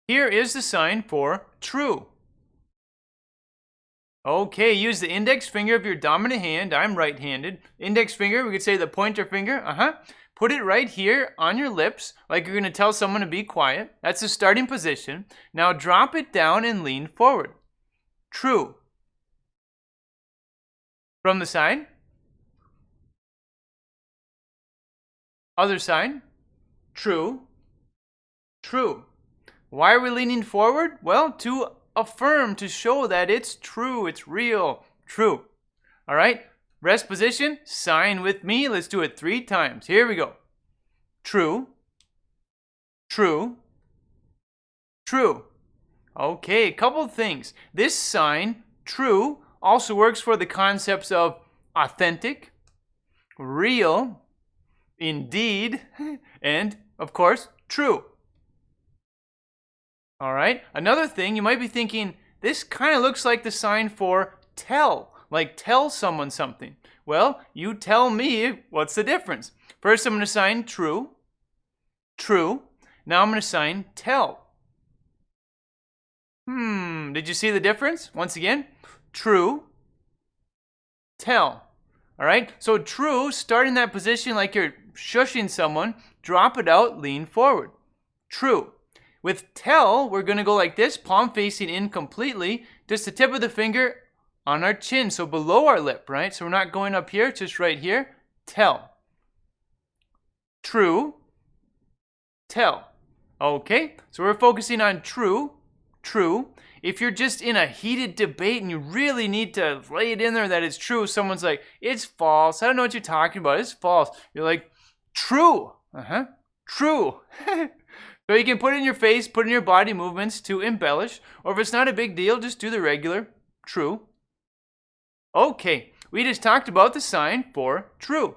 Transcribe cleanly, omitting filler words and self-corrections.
Here is the sign for true. Okay, use the index finger of your dominant hand. I'm right-handed. Index finger, we could say the pointer finger. Put it right here on your lips, like you're going to tell someone to be quiet. That's the starting position. Now drop it down and lean forward. True. From the side. Other side. True. True. Why are we leaning forward? Well, to affirm, to show that it's true, it's real, true. All right, rest position, sign with me. Let's do it 3 times. Here we go. True, true, true. Okay, a couple things. This sign, true, also works for the concepts of authentic, real, indeed, and, of course, true. All right, another thing, you might be thinking, this kind of looks like the sign for tell, like tell someone something. Well, you tell me what's the difference. First, I'm going to sign true, true. Now I'm going to sign tell. Did you see the difference? Once again, true, tell. All right, so true, start in that position like you're shushing someone, drop it out, lean forward. True. With tell, we're going to go like this, palm facing in completely, just the tip of the finger on our chin, so below our lip, right? So we're not going up here, just right here. Tell. True. Tell. Okay, so we're focusing on true. True. If you're just in a heated debate and you really need to lay it in there that it's true, someone's like, it's false. I don't know what you're talking about. It's false. You're like, true. True. So you can put it in your face, put it in your body movements to embellish, or if it's not a big deal, just do the regular true. Okay, we just talked about the sign for true.